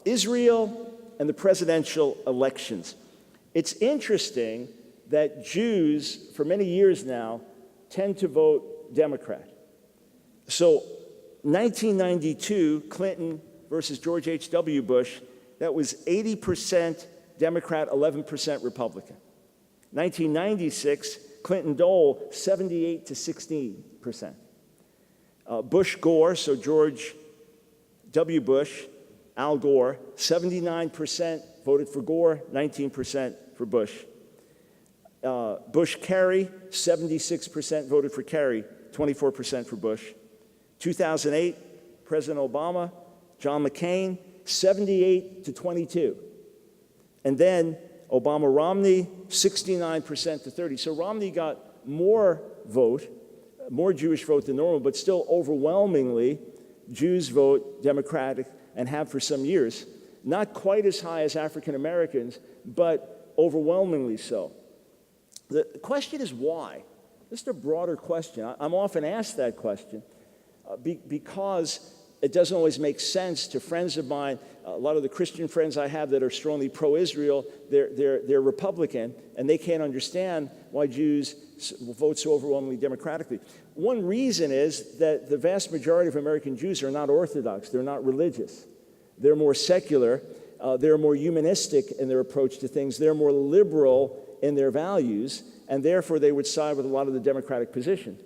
Israel and the presidential elections. It's interesting that Jews, for many years now, tend to vote Democrat. So 1992, Clinton versus George H.W. Bush, that was 80% Democrat, 11% Republican. 1996, Clinton-Dole, 78 to 16%. Bush-Gore, so George W. Bush, Al Gore, 79% voted for Gore, 19% for Bush. Bush-Kerry, 76% voted for Kerry, 24% for Bush. 2008, President Obama, John McCain, 78 to 22. And then Obama-Romney, 69% to 30. So Romney got more Jewish vote than normal, but still overwhelmingly, Jews vote Democratic and have for some years. Not quite as high as African Americans, but overwhelmingly so. The question is why? Just a broader question. I'm often asked that question because it doesn't always make sense to friends of mine. A lot of the Christian friends I have that are strongly pro-Israel, they're Republican, and they can't understand why Jews vote so overwhelmingly democratically. One reason is that the vast majority of American Jews are not Orthodox. They're not religious. They're more secular. They're more humanistic in their approach to things. They're more liberal in their values, and therefore they would side with a lot of the Democratic positions.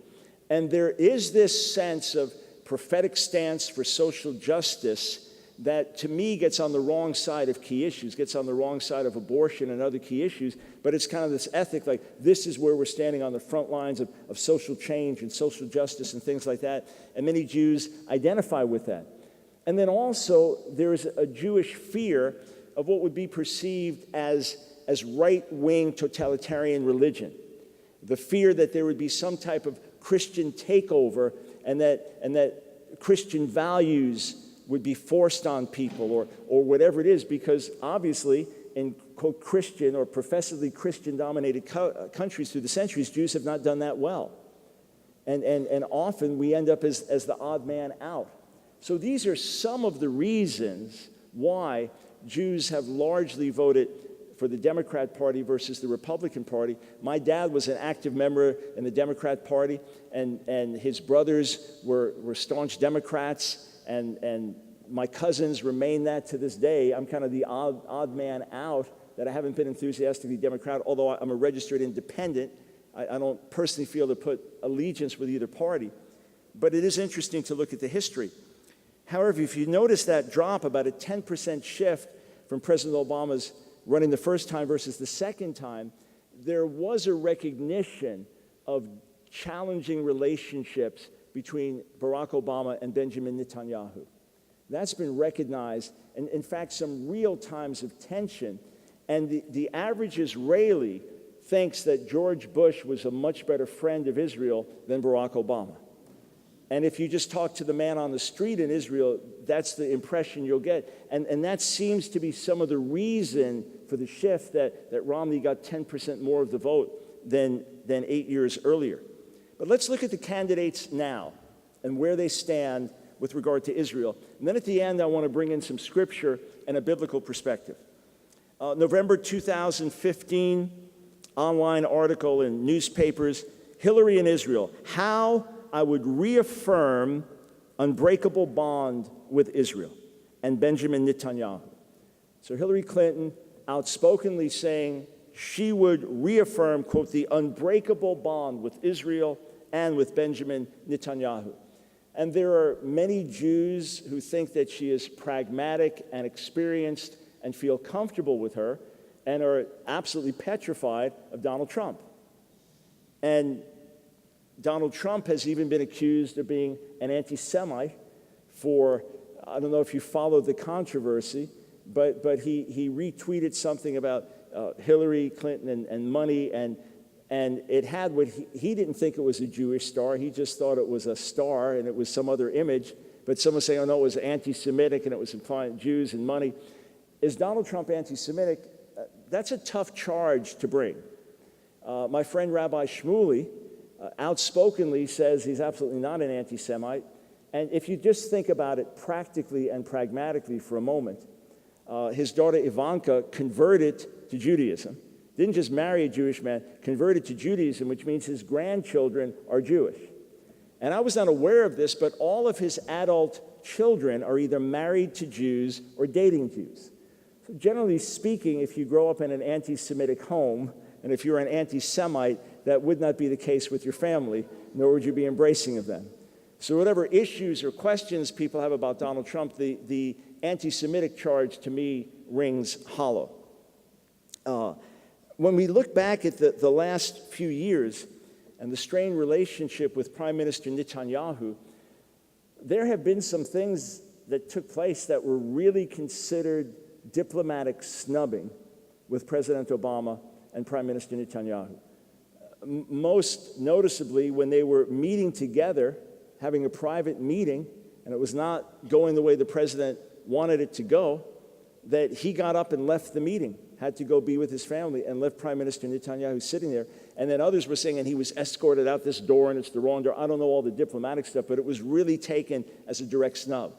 And there is this sense of prophetic stance for social justice that, to me, gets on the wrong side of key issues, gets on the wrong side of abortion and other key issues, but it's kind of this ethic, like this is where we're standing on the front lines of social change and social justice and things like that, and many Jews identify with that. And then also, there is a Jewish fear of what would be perceived as right-wing totalitarian religion. The fear that there would be some type of Christian takeover and that Christian values would be forced on people or whatever it is, because obviously in quote Christian or professedly Christian-dominated countries through the centuries, Jews have not done that well. And often we end up as the odd man out. So these are some of the reasons why Jews have largely voted for the Democrat Party versus the Republican Party. My dad was an active member in the Democrat Party, and his brothers were staunch Democrats, and my cousins remain that to this day. I'm kind of the odd man out, that I haven't been enthusiastically Democrat, although I'm a registered independent. I don't personally feel to put allegiance with either party. But it is interesting to look at the history. However, if you notice that drop, about a 10% shift from President Obama's running the first time versus the second time, there was a recognition of challenging relationships between Barack Obama and Benjamin Netanyahu. That's been recognized, and in fact, some real times of tension. And the average Israeli thinks that George Bush was a much better friend of Israel than Barack Obama. And if you just talk to the man on the street in Israel, that's the impression you'll get. And that seems to be some of the reason for the shift that Romney got 10% more of the vote than 8 years earlier. But let's look at the candidates now and where they stand with regard to Israel. And then at the end, I want to bring in some scripture and a biblical perspective. November 2015, online article in newspapers, Hillary in Israel, how I would reaffirm unbreakable bond with Israel, and Benjamin Netanyahu. So Hillary Clinton outspokenly saying she would reaffirm, quote, the unbreakable bond with Israel and with Benjamin Netanyahu. And there are many Jews who think that she is pragmatic and experienced and feel comfortable with her and are absolutely petrified of Donald Trump. And Donald Trump has even been accused of being an anti-Semite for, I don't know if you followed the controversy, but he retweeted something about Hillary Clinton and money, and it had what he didn't think it was a Jewish star. He just thought it was a star and it was some other image. But someone was saying, oh no, it was anti-Semitic and it was implying Jews and money. Is Donald Trump anti-Semitic? That's a tough charge to bring. My friend Rabbi Shmuley outspokenly says he's absolutely not an anti-Semite. And if you just think about it practically and pragmatically for a moment, His daughter Ivanka converted to Judaism. Didn't just marry a Jewish man, converted to Judaism, which means his grandchildren are Jewish. And I was not aware of this, but all of his adult children are either married to Jews or dating Jews. So generally speaking, if you grow up in an anti-Semitic home, and if you're an anti-Semite, that would not be the case with your family, nor would you be embracing of them. So whatever issues or questions people have about Donald Trump, the anti-Semitic charge to me rings hollow. When we look back at the last few years and the strained relationship with Prime Minister Netanyahu, there have been some things that took place that were really considered diplomatic snubbing with President Obama and Prime Minister Netanyahu. Most noticeably, when they were meeting together, having a private meeting, and it was not going the way the president wanted it to go, that he got up and left the meeting, had to go be with his family, and left Prime Minister Netanyahu sitting there. And then others were saying, and he was escorted out this door, and it's the wrong door. I don't know all the diplomatic stuff, but it was really taken as a direct snub.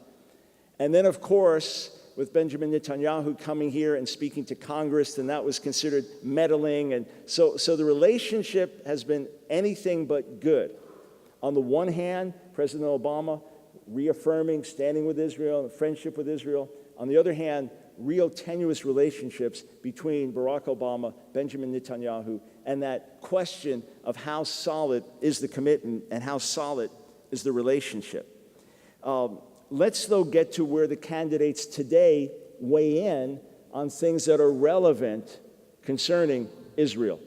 And then, of course, with Benjamin Netanyahu coming here and speaking to Congress, then that was considered meddling. And so the relationship has been anything but good. On the one hand, President Obama reaffirming, standing with Israel, friendship with Israel. On the other hand, real tenuous relationships between Barack Obama, Benjamin Netanyahu, and that question of how solid is the commitment and how solid is the relationship. Let's, though, get to where the candidates today weigh in on things that are relevant concerning Israel.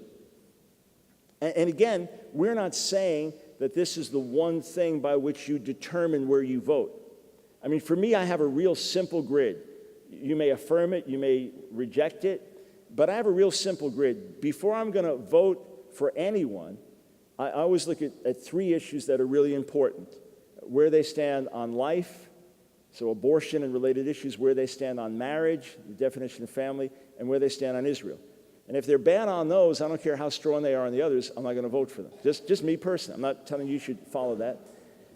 And again, we're not saying that this is the one thing by which you determine where you vote. I mean, for me, I have a real simple grid. You may affirm it, you may reject it, but I have a real simple grid. Before I'm going to vote for anyone, I always look at three issues that are really important. Where they stand on life, so abortion and related issues, where they stand on marriage, the definition of family, and where they stand on Israel. And if they're bad on those, I don't care how strong they are on the others, I'm not going to vote for them. Just me personally. I'm not telling you should follow that.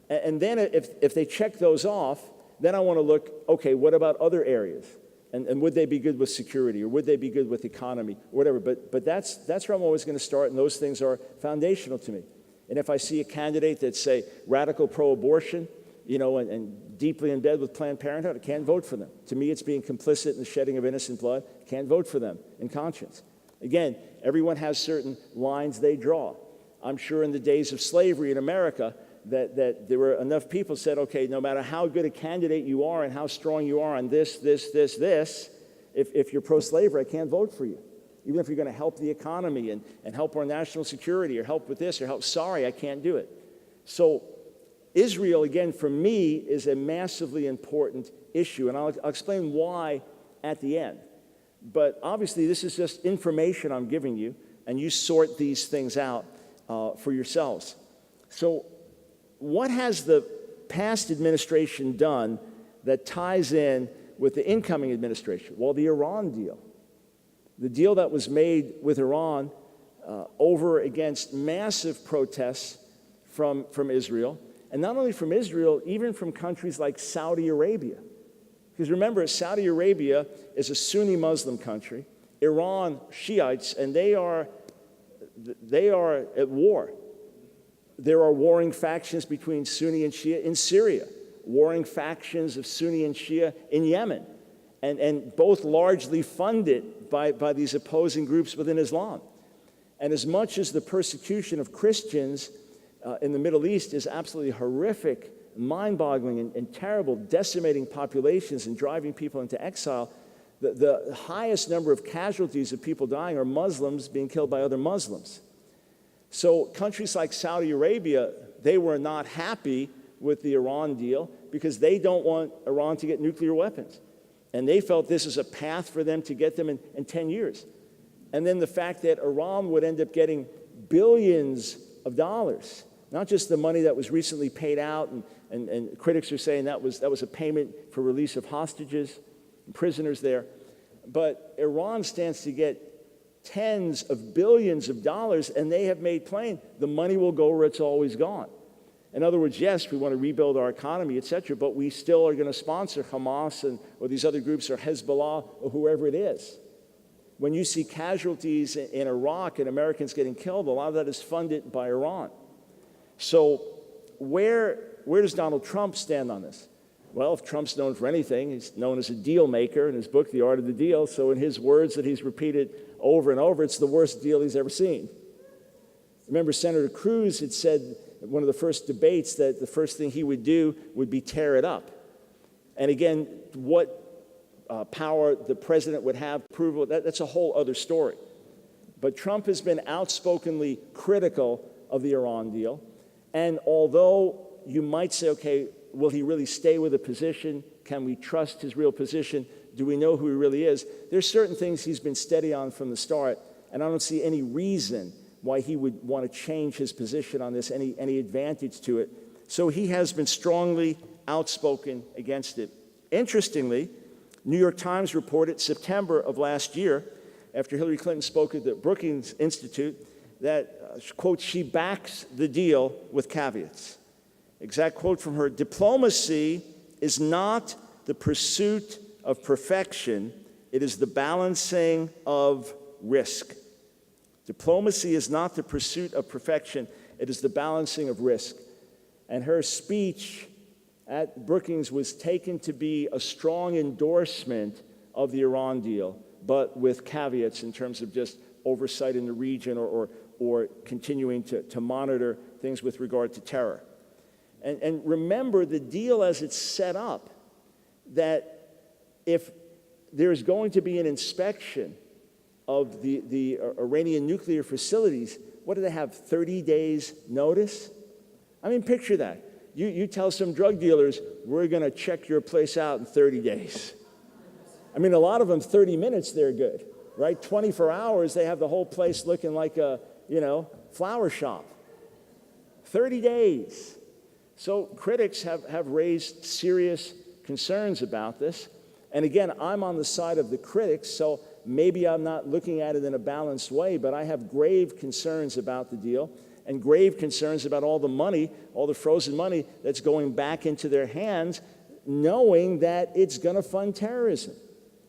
And then if they check those off, then I want to look, okay, what about other areas? And would they be good with security, or would they be good with economy, or whatever? But that's where I'm always going to start, and those things are foundational to me. And if I see a candidate that's, say, radical pro-abortion, and deeply in bed with Planned Parenthood, I can't vote for them. To me, it's being complicit in the shedding of innocent blood. Can't vote for them in conscience. Again, everyone has certain lines they draw. I'm sure in the days of slavery in America that there were enough people said, okay, no matter how good a candidate you are and how strong you are on this, if you're pro-slavery, I can't vote for you. Even if you're going to help the economy and help our national security or help with this or help, sorry, I can't do it. So Israel, again, for me, is a massively important issue, and I'll explain why at the end. But obviously, this is just information I'm giving you, and you sort these things out for yourselves. So what has the past administration done that ties in with the incoming administration? Well, the Iran deal. The deal that was made with Iran over against massive protests from Israel, and not only from Israel, even from countries like Saudi Arabia. Because remember, Saudi Arabia is a Sunni Muslim country, Iran, Shiites, and they are at war. There are warring factions between Sunni and Shia in Syria, warring factions of Sunni and Shia in Yemen, and both largely funded by these opposing groups within Islam. And as much as the persecution of Christians in the Middle East is absolutely horrific, mind-boggling and terrible, decimating populations and driving people into exile, the highest number of casualties of people dying are Muslims being killed by other Muslims. So countries like Saudi Arabia, they were not happy with the Iran deal because they don't want Iran to get nuclear weapons. And they felt this is a path for them to get them in 10 years. And then the fact that Iran would end up getting billions of dollars, not just the money that was recently paid out, and critics are saying that was a payment for release of hostages and prisoners there, but Iran stands to get tens of billions of dollars, and they have made plain the money will go where it's always gone. In other words, yes, we want to rebuild our economy, etc., but we still are going to sponsor Hamas or these other groups or Hezbollah or whoever it is. When you see casualties in Iraq and Americans getting killed, a lot of that is funded by Iran. So where does Donald Trump stand on this? Well, if Trump's known for anything, he's known as a deal maker in his book, The Art of the Deal. So in his words that he's repeated over and over, it's the worst deal he's ever seen. Remember, Senator Cruz had said in one of the first debates that the first thing he would do would be tear it up. And again, what power the president would have approval, that's a whole other story. But Trump has been outspokenly critical of the Iran deal. And although you might say, okay, will he really stay with a position? Can we trust his real position? Do we know who he really is? There's certain things he's been steady on from the start, and I don't see any reason why he would want to change his position on this, any advantage to it. So he has been strongly outspoken against it. Interestingly, New York Times reported September of last year, after Hillary Clinton spoke at the Brookings Institute, that, quote, she backs the deal with caveats. Exact quote from her: "Diplomacy is not the pursuit of perfection, it is the balancing of risk." Diplomacy is not the pursuit of perfection, it is the balancing of risk. And her speech at Brookings was taken to be a strong endorsement of the Iran deal, but with caveats in terms of just oversight in the region or continuing to monitor things with regard to terror. And remember the deal as it's set up, that if there's going to be an inspection of the Iranian nuclear facilities, what do they have, 30 days notice? I mean, picture that. You tell some drug dealers, we're going to check your place out in 30 days. I mean, a lot of them, 30 minutes, they're good, right? 24 hours, they have the whole place looking like a, flower shop. 30 days. So critics have raised serious concerns about this. And again, I'm on the side of the critics, so maybe I'm not looking at it in a balanced way, but I have grave concerns about the deal and grave concerns about all the money, all the frozen money that's going back into their hands, knowing that it's going to fund terrorism.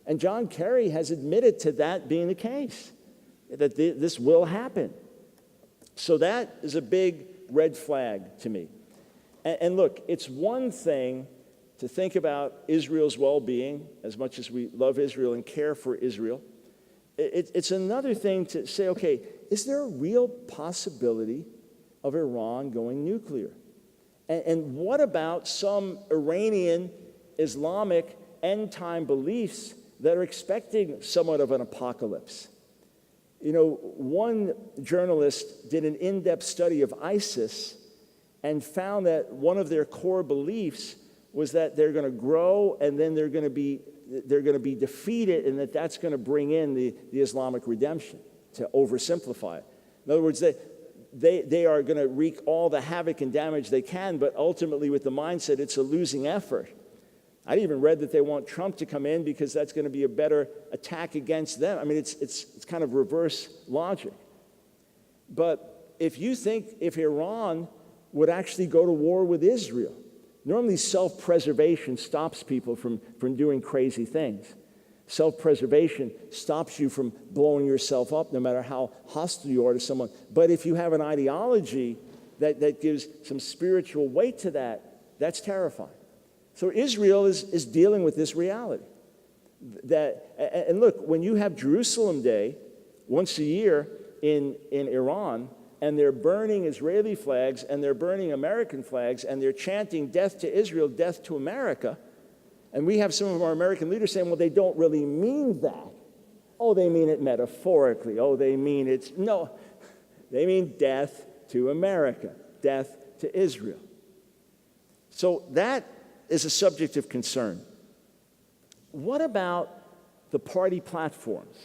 And John Kerry has admitted to that being the case, that this will happen. So that is a big red flag to me. And look, it's one thing to think about Israel's well-being, as much as we love Israel and care for Israel. It's another thing to say, okay, is there a real possibility of Iran going nuclear? And what about some Iranian Islamic end-time beliefs that are expecting somewhat of an apocalypse? One journalist did an in-depth study of ISIS and found that one of their core beliefs was that they're going to grow and then they're going to be defeated, and that's going to bring in the Islamic redemption, to oversimplify it. In other words, they are going to wreak all the havoc and damage they can, but ultimately with the mindset it's a losing effort. I even read that they want Trump to come in because that's going to be a better attack against them. I mean, it's kind of reverse logic. But if you think if Iran would actually go to war with Israel, normally self-preservation stops people from doing crazy things. Self-preservation stops you from blowing yourself up no matter how hostile you are to someone. But if you have an ideology that gives some spiritual weight to that, that's terrifying. So Israel is dealing with this reality. And look, when you have Jerusalem Day once a year in Iran, and they're burning Israeli flags, and they're burning American flags, and they're chanting death to Israel, death to America, and we have some of our American leaders saying, well, they don't really mean that. Oh, they mean it metaphorically. Oh, they mean no, they mean death to America, death to Israel. So that is a subject of concern. What about the party platforms?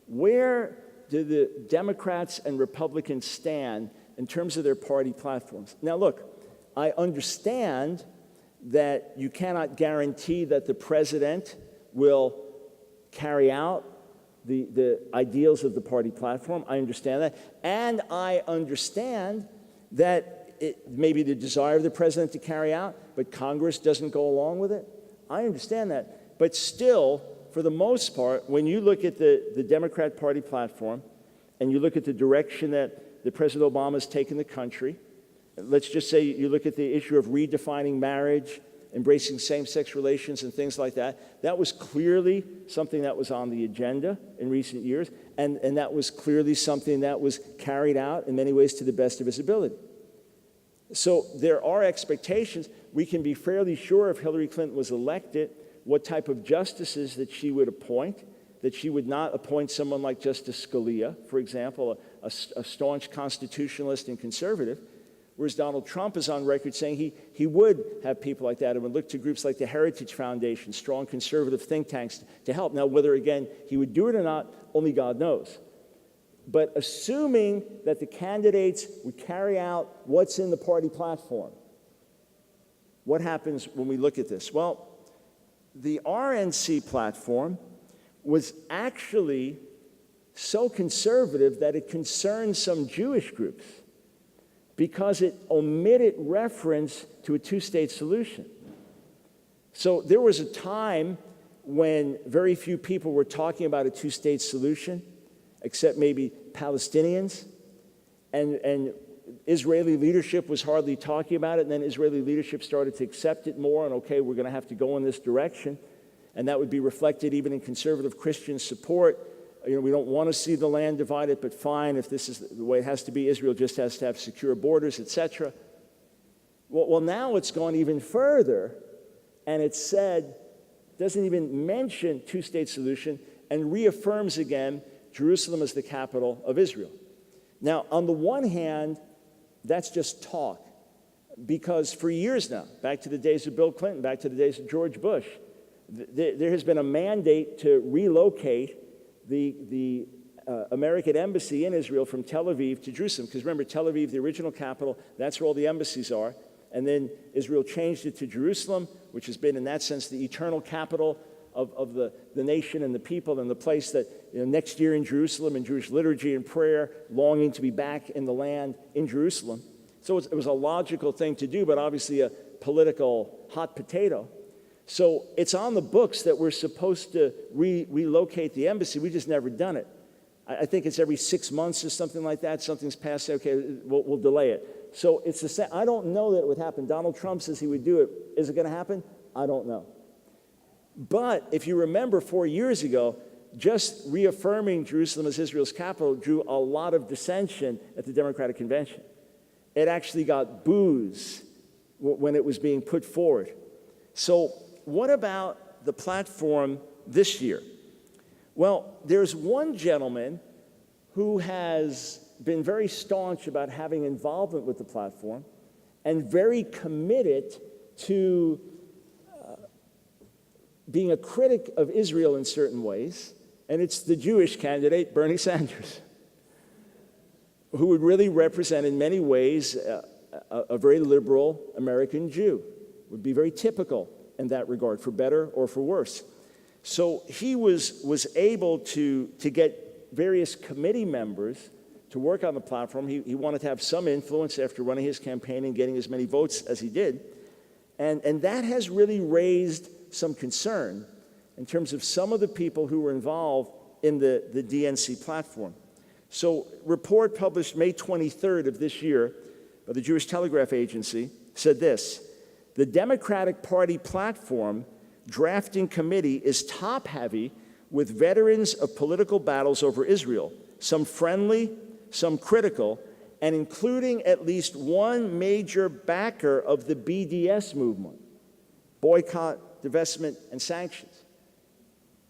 Where do the Democrats and Republicans stand in terms of their party platforms? Now, look, I understand that you cannot guarantee that the president will carry out the ideals of the party platform. I understand that. And I understand that it may be the desire of the president to carry out, but Congress doesn't go along with it. I understand that. But still, for the most part, when you look at the Democrat Party platform and you look at the direction that President Obama has taken the country, let's just say you look at the issue of redefining marriage, embracing same-sex relations and things like that, that was clearly something that was on the agenda in recent years, and that was clearly something that was carried out in many ways to the best of his ability. So there are expectations. We can be fairly sure if Hillary Clinton was elected what type of justices that she would appoint, that she would not appoint someone like Justice Scalia, for example, a staunch constitutionalist and conservative, whereas Donald Trump is on record saying he would have people like that and would look to groups like the Heritage Foundation, strong conservative think tanks to help. Now, whether, again, he would do it or not, only God knows. But assuming that the candidates would carry out what's in the party platform, what happens when we look at this? Well, the RNC platform was actually so conservative that it concerned some Jewish groups because it omitted reference to a two-state solution. So there was a time when very few people were talking about a two-state solution, except maybe Palestinians, and Israeli leadership was hardly talking about it, and then Israeli leadership started to accept it more, and okay, we're going to have to go in this direction, and that would be reflected even in conservative Christian support. You know, we don't want to see the land divided, but fine, if this is the way it has to be, Israel just has to have secure borders, etc. Well, now it's gone even further, and it said, doesn't even mention two-state solution, and reaffirms again Jerusalem as the capital of Israel. Now, on the one hand, that's just talk, because for years now, back to the days of Bill Clinton, back to the days of George Bush, there has been a mandate to relocate the American embassy in Israel from Tel Aviv to Jerusalem. Because remember, Tel Aviv, the original capital, that's where all the embassies are. And then Israel changed it to Jerusalem, which has been, in that sense, the eternal capital of the nation and the people, and the place that, you know, next year in Jerusalem, in Jewish liturgy and prayer, longing to be back in the land in Jerusalem. So it was a logical thing to do, but obviously a political hot potato. So it's on the books that we're supposed to relocate the embassy. We've just never done it. I think it's every 6 months or something like that. Something's passed, okay, we'll delay it. So it's the same. I don't know that it would happen. Donald Trump says he would do it. Is it going to happen? I don't know. But if you remember 4 years ago, just reaffirming Jerusalem as Israel's capital drew a lot of dissension at the Democratic Convention. It actually got boos when it was being put forward. So what about the platform this year? Well, there's one gentleman who has been very staunch about having involvement with the platform and very committed to being a critic of Israel in certain ways, and it's the Jewish candidate, Bernie Sanders, who would really represent in many ways a very liberal American Jew, would be very typical in that regard, for better or for worse. So he was able to get various committee members to work on the platform. He wanted to have some influence after running his campaign and getting as many votes as he did. And that has really raised some concern in terms of some of the people who were involved in the DNC platform. So a report published May 23rd of this year by the Jewish Telegraph Agency said this: the Democratic Party platform drafting committee is top-heavy with veterans of political battles over Israel, some friendly, some critical, and including at least one major backer of the BDS movement, boycott, divestment, and sanctions.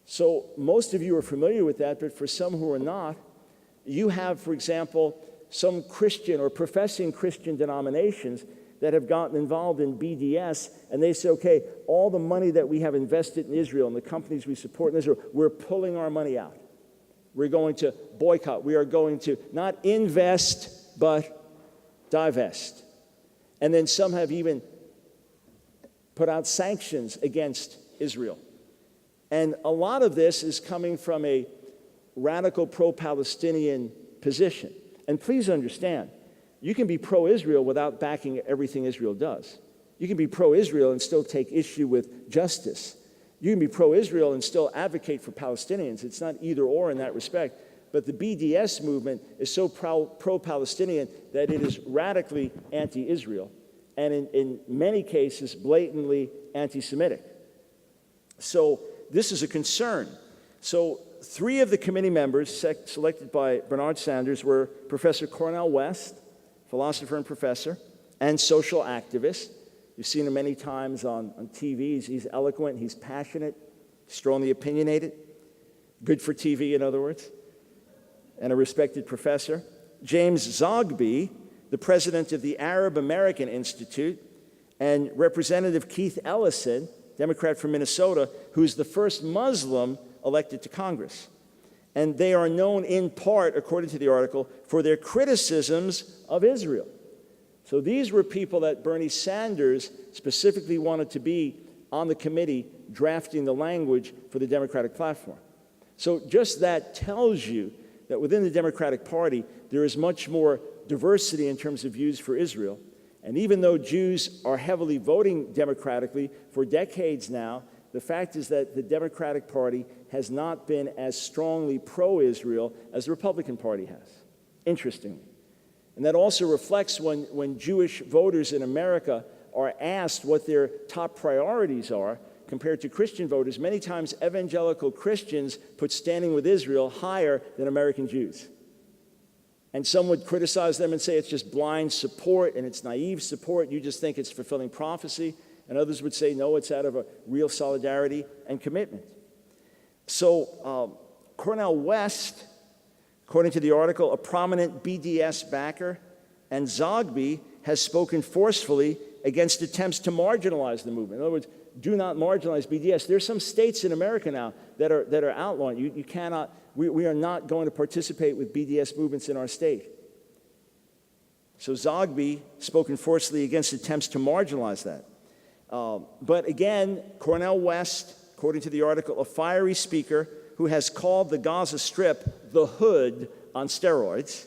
So most of you are familiar with that, but for some who are not, you have, for example, some Christian or professing Christian denominations that have gotten involved in BDS, and they say, okay, all the money that we have invested in Israel and the companies we support in Israel, we're pulling our money out. We're going to boycott. We are going to not invest, but divest. And then some have even put out sanctions against Israel. And a lot of this is coming from a radical pro-Palestinian position. And please understand, You can be pro-Israel without backing everything Israel does. You can be pro-Israel and still take issue with justice. You can be pro-Israel and still advocate for Palestinians. It's not either or in that respect. But the BDS movement is so pro-Palestinian that it is radically anti-Israel, and in many cases blatantly anti-Semitic. So this is a concern. So 3 of the committee members selected by Bernard Sanders were Professor Cornel West, philosopher and professor, and social activist. You've seen him many times on TV. He's eloquent, he's passionate, strongly opinionated, good for TV, in other words, and a respected professor. James Zogby, the president of the Arab American Institute, and Representative Keith Ellison, Democrat from Minnesota, who's the first Muslim elected to Congress. And they are known in part, according to the article, for their criticisms of Israel. So these were people that Bernie Sanders specifically wanted to be on the committee drafting the language for the Democratic platform. So just that tells you that within the Democratic Party, there is much more diversity in terms of views for Israel. And even though Jews are heavily voting democratically for decades now, the fact is that the Democratic Party has not been as strongly pro-Israel as the Republican Party has, interestingly. And that also reflects when Jewish voters in America are asked what their top priorities are compared to Christian voters. Many times evangelical Christians put standing with Israel higher than American Jews. And some would criticize them and say it's just blind support and it's naive support. You just think it's fulfilling prophecy. And others would say, no, it's out of a real solidarity and commitment. So Cornel West, according to the article, a prominent BDS backer, and Zogby has spoken forcefully against attempts to marginalize the movement. In other words, do not marginalize BDS. There are some states in America now that are outlawing. You cannot, we are not going to participate with BDS movements in our state. So Zogby spoken forcefully against attempts to marginalize that. But again, Cornel West, according to the article, a fiery speaker who has called the Gaza Strip the hood on steroids,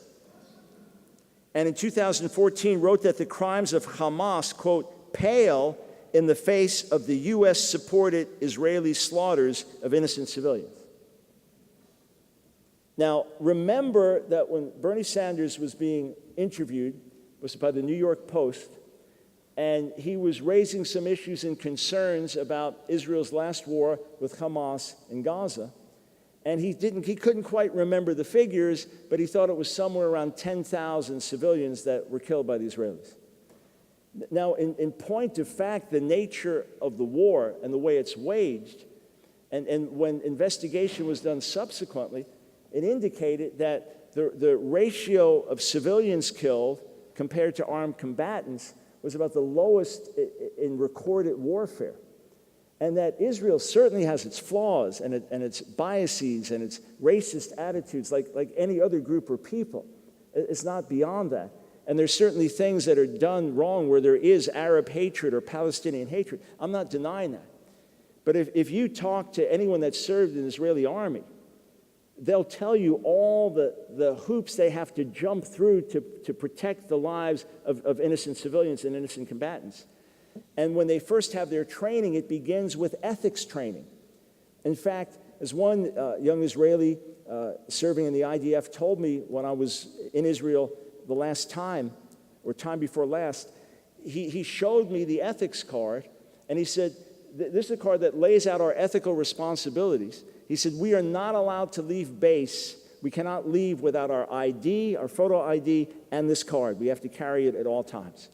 and in 2014 wrote that the crimes of Hamas, quote, pale in the face of the U.S.-supported Israeli slaughters of innocent civilians. Now, remember that when Bernie Sanders was being interviewed, it was by the New York Post, and he was raising some issues and concerns about Israel's last war with Hamas in Gaza. And he couldn't quite remember the figures, but he thought it was somewhere around 10,000 civilians that were killed by the Israelis. Now, in point of fact, the nature of the war and the way it's waged, and when investigation was done subsequently, it indicated that the ratio of civilians killed compared to armed combatants was about the lowest in recorded warfare. And that Israel certainly has its flaws and its biases and its racist attitudes like any other group or people. It's not beyond that. And there's certainly things that are done wrong where there is Arab hatred or Palestinian hatred. I'm not denying that. But if you talk to anyone that served in the Israeli army, they'll tell you all the hoops they have to jump through to protect the lives of innocent civilians and innocent combatants. And when they first have their training, it begins with ethics training. In fact, as one young Israeli serving in the IDF told me when I was in Israel the last time, or time before last, he showed me the ethics card, and he said, this is a card that lays out our ethical responsibilities. He said, we are not allowed to leave base. We cannot leave without our ID, our photo ID, and this card. We have to carry it at all times.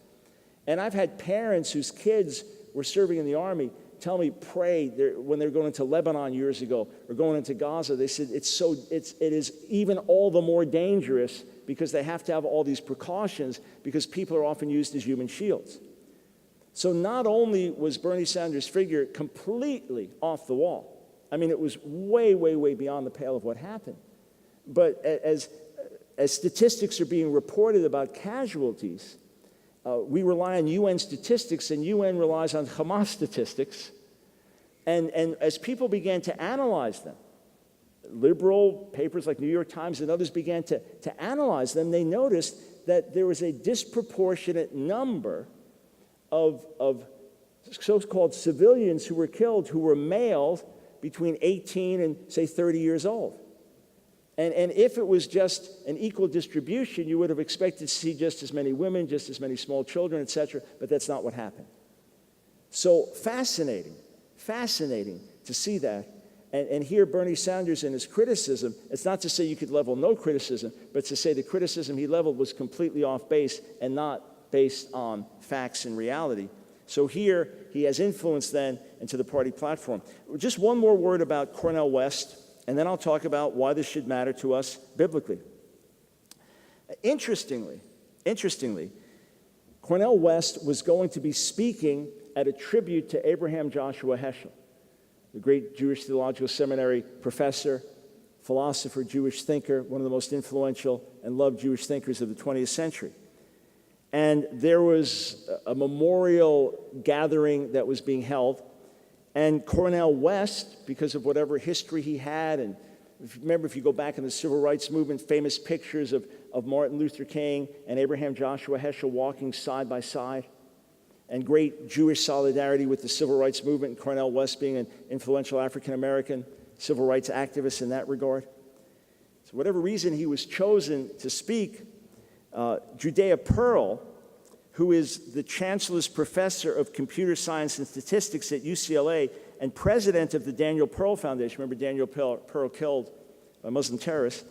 And I've had parents whose kids were serving in the army tell me, pray, when they're going into Lebanon years ago or going into Gaza, they said it is even all the more dangerous because they have to have all these precautions because people are often used as human shields. So not only was Bernie Sanders' figure completely off the wall, I mean, it was way, way, way beyond the pale of what happened. But as statistics are being reported about casualties, we rely on UN statistics, and UN relies on Hamas statistics. And as people began to analyze them, liberal papers like New York Times and others began to analyze them, they noticed that there was a disproportionate number of so-called civilians who were killed who were males between 18 and, say, 30 years old. And if it was just an equal distribution, you would have expected to see just as many women, just as many small children, etc., but that's not what happened. So fascinating to see that. And here Bernie Sanders in his criticism, it's not to say you could level no criticism, but to say the criticism he leveled was completely off base and not based on facts and reality. So here he has influence then into the party platform. Just one more word about Cornel West, and then I'll talk about why this should matter to us biblically. Interestingly, Cornel West was going to be speaking at a tribute to Abraham Joshua Heschel, the great Jewish Theological Seminary professor, philosopher, Jewish thinker, one of the most influential and loved Jewish thinkers of the 20th century. And there was a memorial gathering that was being held, and Cornel West, because of whatever history he had, and remember, if you go back in the civil rights movement, famous pictures of Martin Luther King and Abraham Joshua Heschel walking side by side, and great Jewish solidarity with the civil rights movement, and Cornel West being an influential African-American civil rights activist in that regard. So whatever reason he was chosen to speak, Judea Pearl, who is the Chancellor's Professor of Computer Science and Statistics at UCLA and president of the Daniel Pearl Foundation, remember Daniel Pearl killed a Muslim terrorist,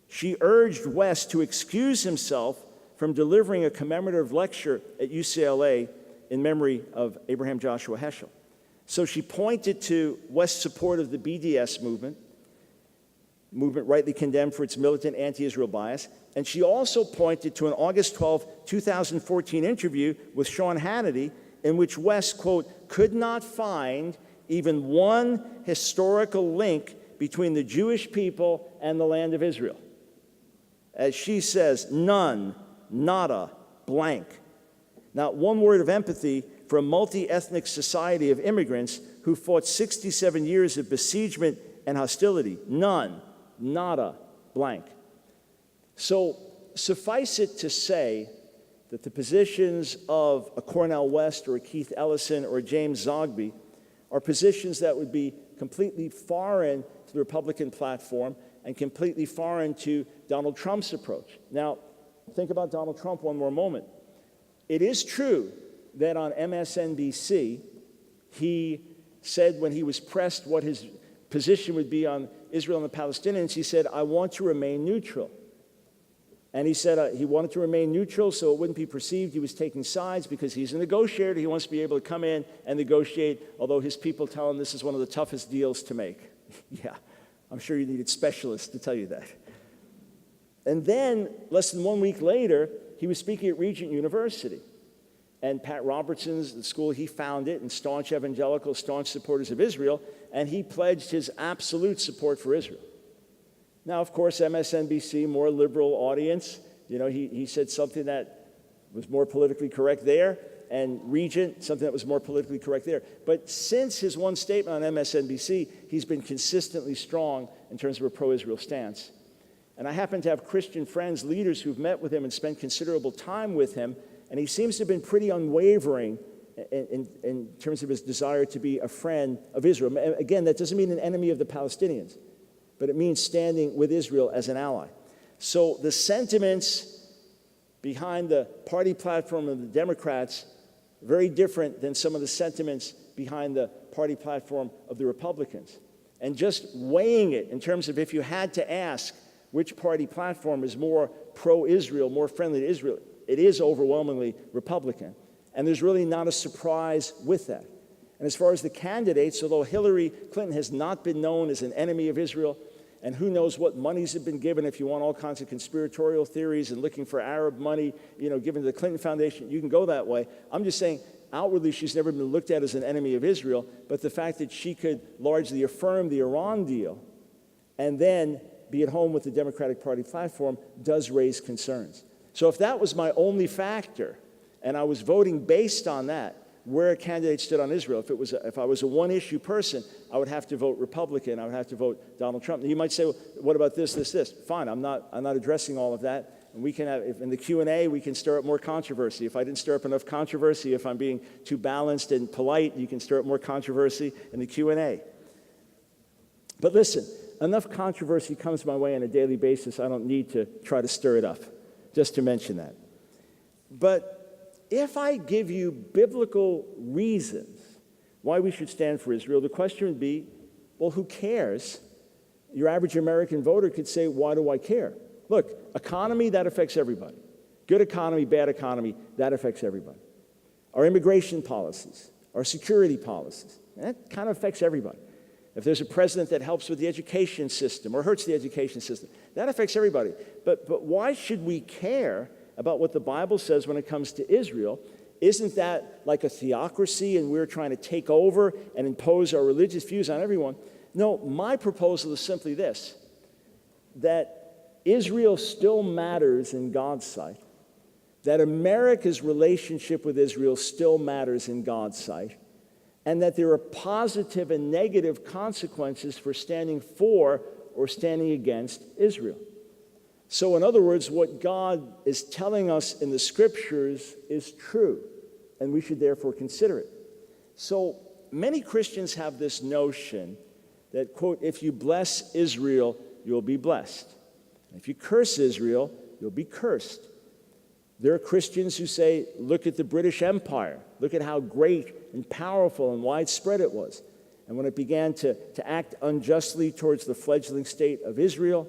she urged West to excuse himself from delivering a commemorative lecture at UCLA in memory of Abraham Joshua Heschel. So she pointed to West's support of the BDS movement rightly condemned for its militant anti-Israel bias, and she also pointed to an August 12, 2014 interview with Sean Hannity in which West, quote, could not find even one historical link between the Jewish people and the land of Israel. As she says, none, nada, blank. Not one word of empathy for a multi-ethnic society of immigrants who fought 67 years of besiegement and hostility. None, nada, blank. So suffice it to say that the positions of a Cornel West or a Keith Ellison or a James Zogby are positions that would be completely foreign to the Republican platform and completely foreign to Donald Trump's approach. Now, think about Donald Trump one more moment. It is true that on MSNBC, he said when he was pressed what his position would be on Israel and the Palestinians, he said, I want to remain neutral. And he said he wanted to remain neutral so it wouldn't be perceived he was taking sides because he's a negotiator. He wants to be able to come in and negotiate, although his people tell him this is one of the toughest deals to make. Yeah, I'm sure you needed specialists to tell you that. And then, less than 1 week later, he was speaking at Regent University. And Pat Robertson's, the school he founded, and staunch evangelical, staunch supporters of Israel, and he pledged his absolute support for Israel. Now, of course, MSNBC, more liberal audience, he said something that was more politically correct there, and Regent, something that was more politically correct there. But since his one statement on MSNBC, he's been consistently strong in terms of a pro-Israel stance. And I happen to have Christian friends, leaders who've met with him and spent considerable time with him, and he seems to have been pretty unwavering in terms of his desire to be a friend of Israel. Again, that doesn't mean an enemy of the Palestinians, but it means standing with Israel as an ally. So the sentiments behind the party platform of the Democrats are very different than some of the sentiments behind the party platform of the Republicans. And just weighing it in terms of if you had to ask which party platform is more pro-Israel, more friendly to Israel, it is overwhelmingly Republican. And there's really not a surprise with that. And as far as the candidates, although Hillary Clinton has not been known as an enemy of Israel, and who knows what monies have been given, if you want all kinds of conspiratorial theories and looking for Arab money, given to the Clinton Foundation, you can go that way. I'm just saying, outwardly, she's never been looked at as an enemy of Israel, but the fact that she could largely affirm the Iran deal and then be at home with the Democratic Party platform does raise concerns. So if that was my only factor, and I was voting based on that, where a candidate stood on Israel, if I was a one-issue person, I would have to vote Republican. I would have to vote Donald Trump. And you might say, well, what about this? Fine, I'm not addressing all of that. And we can have, if in the Q&A, we can stir up more controversy. If I didn't stir up enough controversy, if I'm being too balanced and polite, you can stir up more controversy in the Q&A. But listen, enough controversy comes my way on a daily basis. I don't need to try to stir it up, just to mention that. But if I give you biblical reasons why we should stand for Israel, the question would be, well, who cares? Your average American voter could say, why do I care? Look, economy, that affects everybody. Good economy, bad economy, that affects everybody. Our immigration policies, our security policies, that kind of affects everybody. If there's a president that helps with the education system or hurts the education system, that affects everybody. But why should we care about what the Bible says when it comes to Israel? Isn't that like a theocracy and we're trying to take over and impose our religious views on everyone? No, my proposal is simply this, that Israel still matters in God's sight, that America's relationship with Israel still matters in God's sight, and that there are positive and negative consequences for standing for or standing against Israel. So in other words, what God is telling us in the scriptures is true, and we should therefore consider it. So many Christians have this notion that, quote, if you bless Israel, you'll be blessed. If you curse Israel, you'll be cursed. There are Christians who say, look at the British Empire. Look at how great and powerful and widespread it was. And when it began to act unjustly towards the fledgling state of Israel,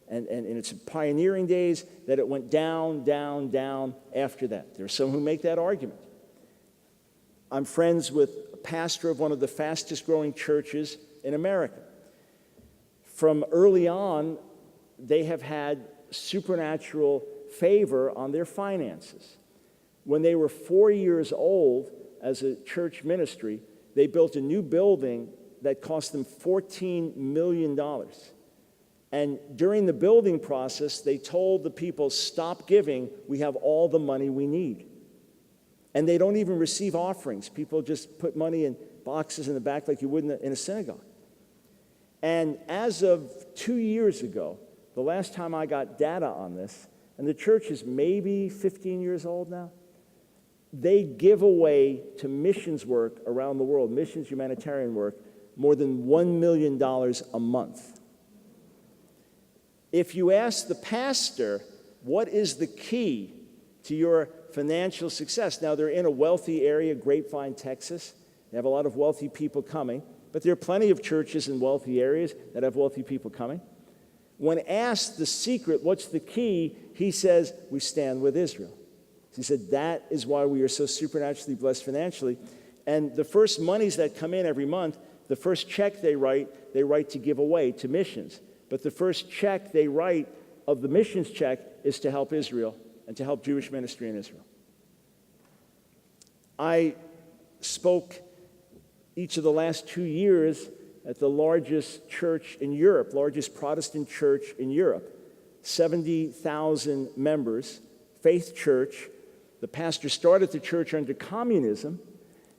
and in its pioneering days, that it went down, down, down after that. There are some who make that argument. I'm friends with a pastor of one of the fastest growing churches in America. From early on, they have had supernatural favor on their finances. When they were 4 years old as a church ministry, they built a new building that cost them $14 million. And during the building process, they told the people, stop giving, we have all the money we need. And they don't even receive offerings. People just put money in boxes in the back like you would in a synagogue. And as of 2 years ago, the last time I got data on this, and the church is maybe 15 years old now, they give away to missions work around the world, missions, humanitarian work, more than $1 million a month. If you ask the pastor, what is the key to your financial success? Now, they're in a wealthy area, Grapevine, Texas. They have a lot of wealthy people coming, but there are plenty of churches in wealthy areas that have wealthy people coming. When asked the secret, what's the key, he says, we stand with Israel. He said, that is why we are so supernaturally blessed financially. And the first monies that come in every month, the first check they write to give away to missions. But the first check they write of the missions check is to help Israel and to help Jewish ministry in Israel. I spoke each of the last 2 years at the largest church in Europe, largest Protestant church in Europe, 70,000 members, faith church. The pastor started the church under communism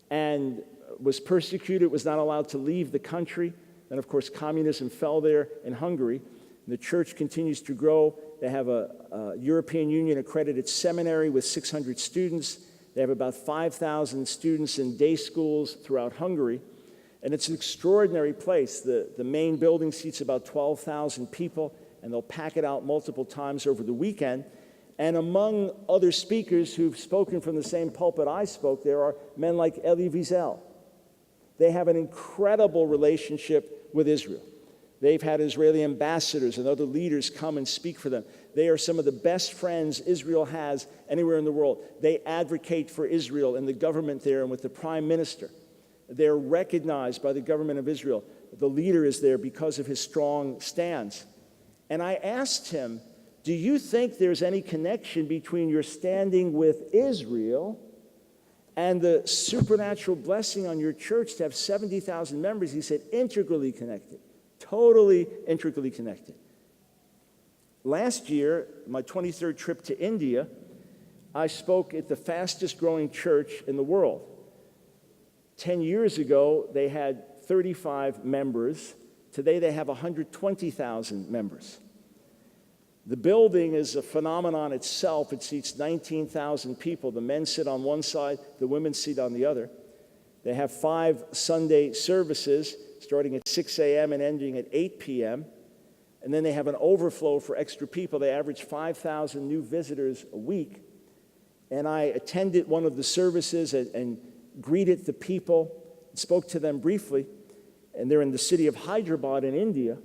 and was persecuted, was not allowed to leave the country. Then, of course, communism fell there in Hungary. The church continues to grow. They have a European Union accredited seminary with 600 students. They have about 5,000 students in day schools throughout Hungary. And it's an extraordinary place. The main building seats about 12,000 people, and they'll pack it out multiple times over the weekend. And among other speakers who've spoken from the same pulpit I spoke, there are men like Elie Wiesel. They have an incredible relationship with Israel. They've had Israeli ambassadors and other leaders come and speak for them. They are some of the best friends Israel has anywhere in the world. They advocate for Israel in the government there and with the prime minister. They're recognized by the government of Israel. The leader is there because of his strong stance. And I asked him, do you think there's any connection between your standing with Israel and the supernatural blessing on your church to have 70,000 members? He said, integrally connected, totally integrally connected. Last year, my 23rd trip to India, I spoke at the fastest growing church in the world. 10 years ago, they had 35 members. Today, they have 120,000 members. The building is a phenomenon itself. It seats 19,000 people. The men sit on one side, the women sit on the other. They have 5 Sunday services, starting at 6 a.m. and ending at 8 p.m. And then they have an overflow for extra people. They average 5,000 new visitors a week. And I attended one of the services and greeted the people, spoke to them briefly. And they're in the city of Hyderabad in India.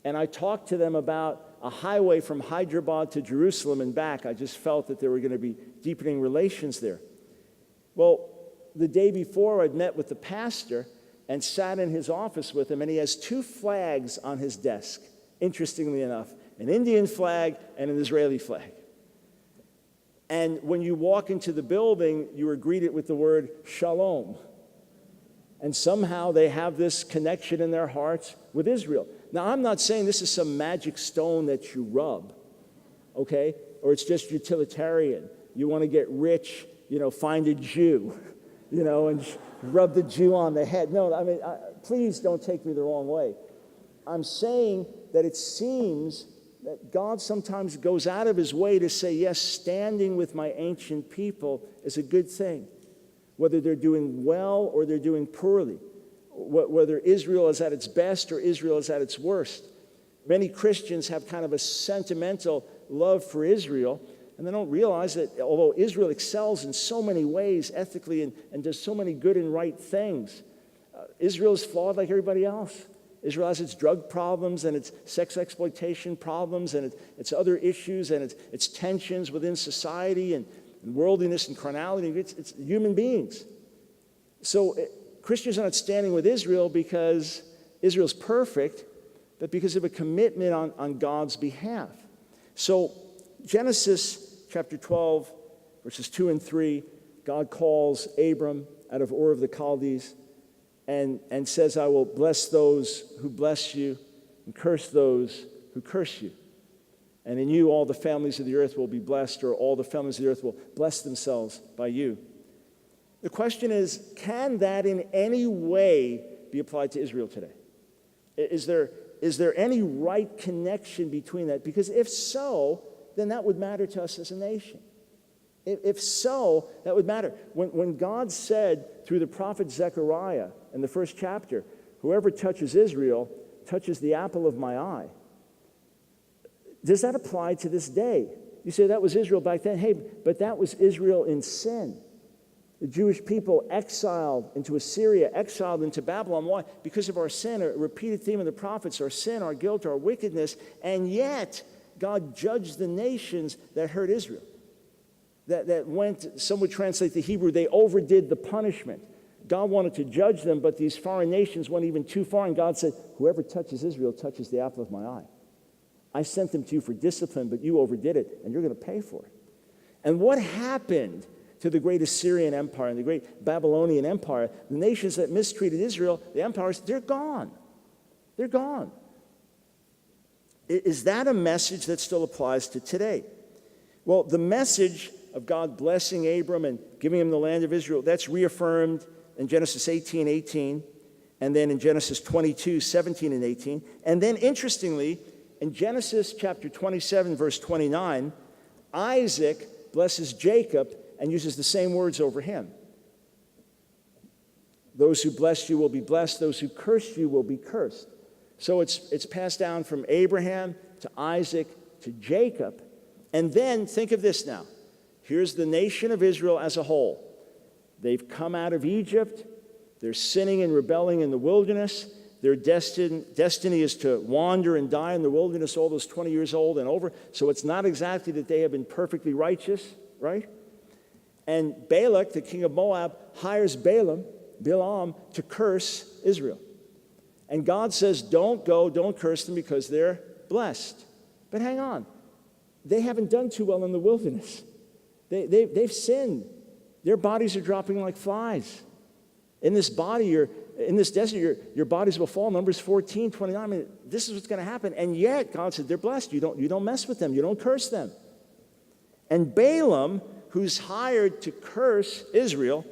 And I talked to them about a highway from Hyderabad to Jerusalem and back. I just felt that there were going to be deepening relations there. Well, the day before, I'd met with the pastor and sat in his office with him, and he has 2 flags on his desk, interestingly enough, an Indian flag and an Israeli flag. And when you walk into the building, you are greeted with the word shalom. And somehow they have this connection in their hearts with Israel. Now, I'm not saying this is some magic stone that you rub, okay? Or it's just utilitarian. You want to get rich, find a Jew, and rub the Jew on the head. No, I mean, please don't take me the wrong way. I'm saying that it seems that God sometimes goes out of his way to say, yes, standing with my ancient people is a good thing, whether they're doing well or they're doing poorly, whether Israel is at its best or Israel is at its worst. Many Christians have kind of a sentimental love for Israel, and they don't realize that although Israel excels in so many ways ethically and does so many good and right things, Israel is flawed like everybody else. Israel has its drug problems and its sex exploitation problems and its other issues and its tensions within society and worldliness and carnality. It's human beings. So Christians are not standing with Israel because Israel's perfect, but because of a commitment on God's behalf. So Genesis chapter 12, verses 2 and 3, God calls Abram out of Ur of the Chaldees and says, I will bless those who bless you and curse those who curse you. And in you all the families of the earth will be blessed, or all the families of the earth will bless themselves by you. The question is, can that in any way be applied to Israel today? Is there any right connection between that? Because if so, then that would matter to us as a nation. If so, that would matter. When God said through the prophet Zechariah in the first chapter, whoever touches Israel touches the apple of my eye, does that apply to this day? You say that was Israel back then. Hey, but that was Israel in sin. The Jewish people exiled into Assyria, exiled into Babylon. Why? Because of our sin, a repeated theme of the prophets, our sin, our guilt, our wickedness. And yet, God judged the nations that hurt Israel. That went, some would translate the Hebrew, they overdid the punishment. God wanted to judge them, but these foreign nations went even too far. And God said, whoever touches Israel touches the apple of my eye. I sent them to you for discipline, but you overdid it, and you're going to pay for it. And what happened to the great Assyrian Empire and the great Babylonian Empire? The nations that mistreated Israel, the empires, they're gone. They're gone. Is that a message that still applies to today? Well, the message of God blessing Abram and giving him the land of Israel, that's reaffirmed in Genesis 18:18, and then in Genesis 22:17 and 18. And then, interestingly, in Genesis chapter 27, verse 29, Isaac blesses Jacob and uses the same words over him. Those who bless you will be blessed. Those who curse you will be cursed. So it's passed down from Abraham to Isaac to Jacob. And then, think of this now. Here's the nation of Israel as a whole. They've come out of Egypt. They're sinning and rebelling in the wilderness. Their destiny is to wander and die in the wilderness all those 20 years old and over. So it's not exactly that they have been perfectly righteous, right? And Balak, the king of Moab, hires Balaam to curse Israel. And God says, don't curse them because they're blessed. But hang on. They haven't done too well in the wilderness. They've sinned. Their bodies are dropping like flies. In this desert, your bodies will fall. Numbers 14:29. I mean, this is what's going to happen. And yet, God said, they're blessed. You don't mess with them. You don't curse them. And Balaam, who's hired to curse Israel,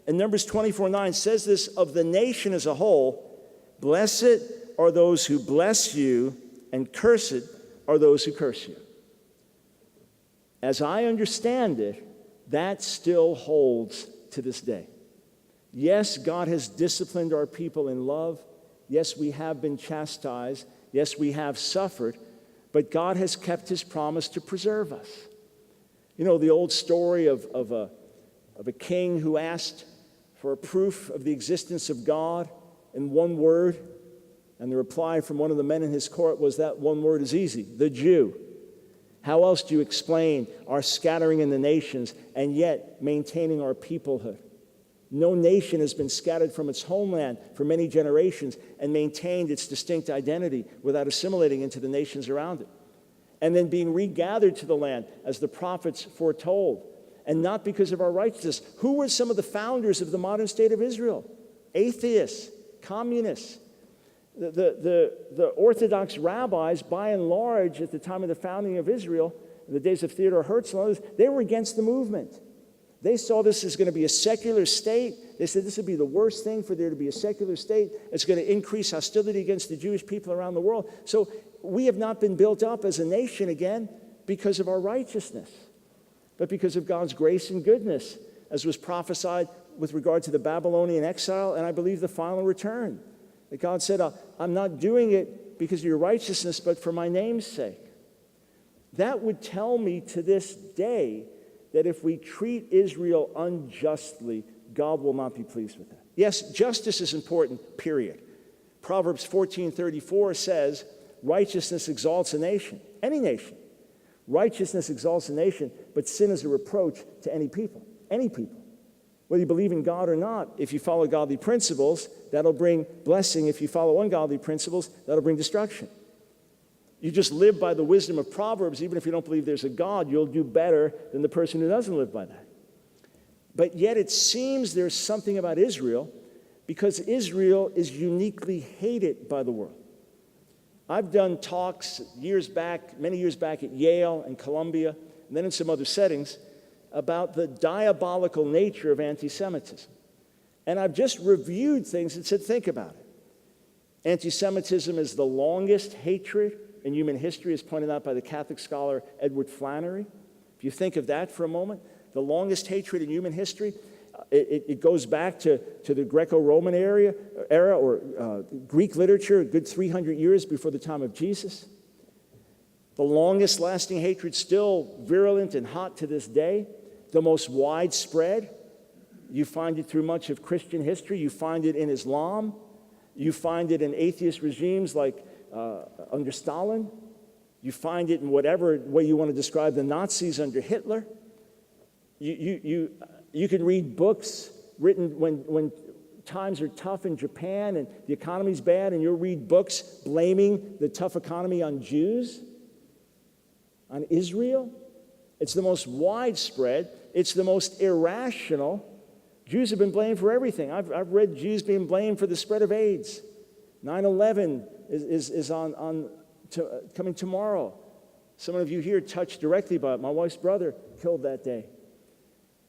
in Numbers 24:9 says this of the nation as a whole, blessed are those who bless you, and cursed are those who curse you. As I understand it, that still holds to this day. Yes, God has disciplined our people in love. Yes, we have been chastised. Yes, we have suffered. But God has kept his promise to preserve us. You know, the old story of a king who asked for a proof of the existence of God in one word, and the reply from one of the men in his court was, that one word is easy: the Jew. How else do you explain our scattering in the nations and yet maintaining our peoplehood? No nation has been scattered from its homeland for many generations and maintained its distinct identity without assimilating into the nations around it, and then being regathered to the land as the prophets foretold, and not because of our righteousness. Who were some of the founders of the modern state of Israel? Atheists, communists. The Orthodox rabbis, by and large, at the time of the founding of Israel, in the days of Theodore Herzl and others, they were against the movement. They saw this as going to be a secular state. They said this would be the worst thing for there to be a secular state. It's going to increase hostility against the Jewish people around the world. So we have not been built up as a nation again because of our righteousness, but because of God's grace and goodness, as was prophesied with regard to the Babylonian exile, and I believe the final return. That God said, I'm not doing it because of your righteousness, but for my name's sake. That would tell me to this day that if we treat Israel unjustly, God will not be pleased with that. Yes, justice is important, period. Proverbs 14:34 says, righteousness exalts a nation, any nation. Righteousness exalts a nation, but sin is a reproach to any people, any people. Whether you believe in God or not, if you follow godly principles, that'll bring blessing. If you follow ungodly principles, that'll bring destruction. You just live by the wisdom of Proverbs, even if you don't believe there's a God, you'll do better than the person who doesn't live by that. But yet it seems there's something about Israel, because Israel is uniquely hated by the world. I've done talks many years back at Yale and Columbia, and then in some other settings, about the diabolical nature of anti-Semitism. And I've just reviewed things and said, think about it. Anti-Semitism is the longest hatred in human history, as pointed out by the Catholic scholar Edward Flannery. If you think of that for a moment, the longest hatred in human history, it goes back to the Greco-Roman era or Greek literature, a good 300 years before the time of Jesus. The longest lasting hatred, still virulent and hot to this day. The most widespread. You find it through much of Christian history. You find it in Islam. You find it in atheist regimes like under Stalin. You find it in whatever way you want to describe the Nazis under Hitler. You can read books written when times are tough in Japan and the economy's bad, and you'll read books blaming the tough economy on Jews, on Israel. It's the most widespread. It's the most irrational. Jews have been blamed for everything. I've read Jews being blamed for the spread of AIDS. 9/11 is coming tomorrow. Some of you here touched directly by it. My wife's brother killed that day.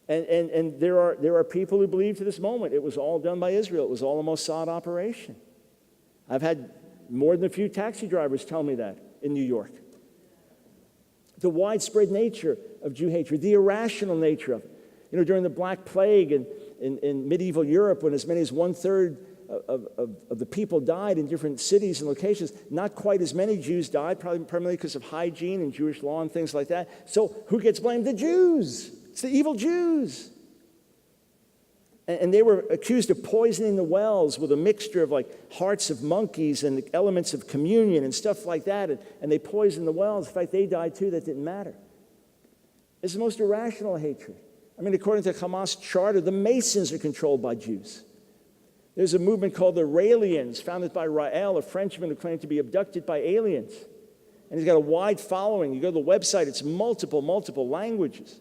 And there are people who believe to this moment it was all done by Israel. It was all a Mossad operation. I've had more than a few taxi drivers tell me that in New York. The widespread nature of Jew hatred, the irrational nature of it. You know, during the Black Plague in medieval Europe, when as many as 1/3 of the people died in different cities and locations, not quite as many Jews died, probably primarily because of hygiene and Jewish law and things like that. So who gets blamed? The Jews. It's the evil Jews. And they were accused of poisoning the wells with a mixture of like hearts of monkeys and elements of communion and stuff like that. And they poisoned the wells. In fact, they died too. That didn't matter. It's the most irrational hatred. I mean, according to Hamas charter, the Masons are controlled by Jews. There's a movement called the Raelians, founded by Rael, a Frenchman who claimed to be abducted by aliens. And he's got a wide following. You go to the website, it's multiple languages.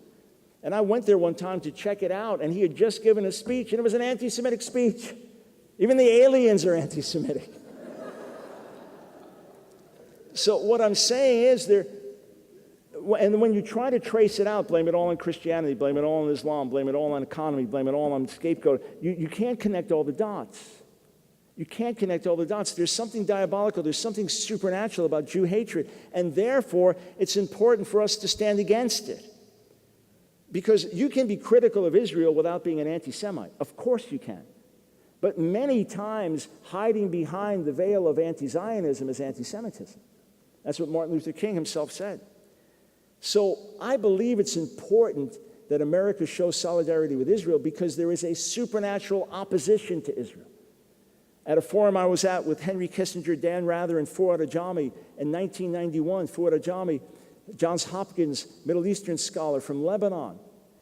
And I went there one time to check it out, and he had just given a speech, and it was an anti-Semitic speech. Even the aliens are anti-Semitic. So what I'm saying is and when you try to trace it out, blame it all on Christianity, blame it all on Islam, blame it all on economy, blame it all on scapegoat, you can't connect all the dots. You can't connect all the dots. There's something diabolical, there's something supernatural about Jew hatred, and therefore it's important for us to stand against it. Because you can be critical of Israel without being an anti-Semite. Of course you can. But many times, hiding behind the veil of anti-Zionism is anti-Semitism. That's what Martin Luther King himself said. So I believe it's important that America shows solidarity with Israel because there is a supernatural opposition to Israel. At a forum I was at with Henry Kissinger, Dan Rather, and Fuad Ajami in 1991, Fuad Ajami, Johns Hopkins Middle Eastern scholar from Lebanon,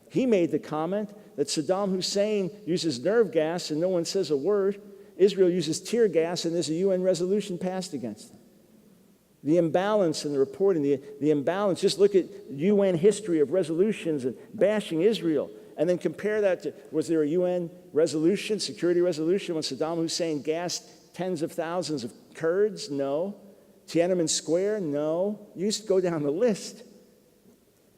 he made the comment that Saddam Hussein uses nerve gas and no one says a word. Israel uses tear gas and there's a UN resolution passed against them. The imbalance in the reporting, the imbalance, just look at UN history of resolutions and bashing Israel, and then compare that to, was there a UN resolution, security resolution, when Saddam Hussein gassed tens of thousands of Kurds? No. Tiananmen Square? No. You just go down the list.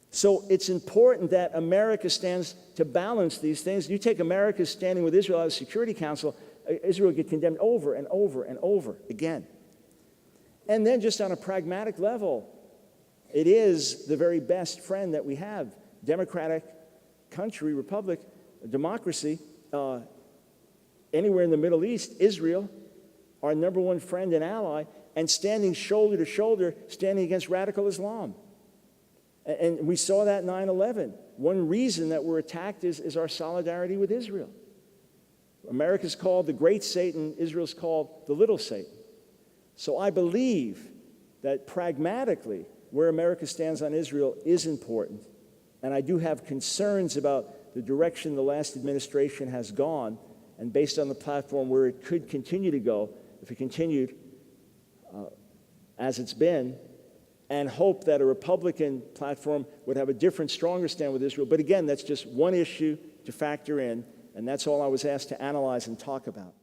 So it's important that America stands to balance these things. You take America's standing with Israel out of the Security Council, Israel get condemned over and over and over again. And then just on a pragmatic level, it is the very best friend that we have. Democratic country, republic, democracy, anywhere in the Middle East, Israel, our number one friend and ally, and standing shoulder to shoulder, standing against radical Islam. And we saw that 9/11. One reason that we're attacked is our solidarity with Israel. America's called the great Satan, Israel's called the little Satan. So I believe that pragmatically, where America stands on Israel is important. And I do have concerns about the direction the last administration has gone, and based on the platform where it could continue to go, if it continued as it's been, and hope that a Republican platform would have a different, stronger stand with Israel. But again, that's just one issue to factor in, and that's all I was asked to analyze and talk about.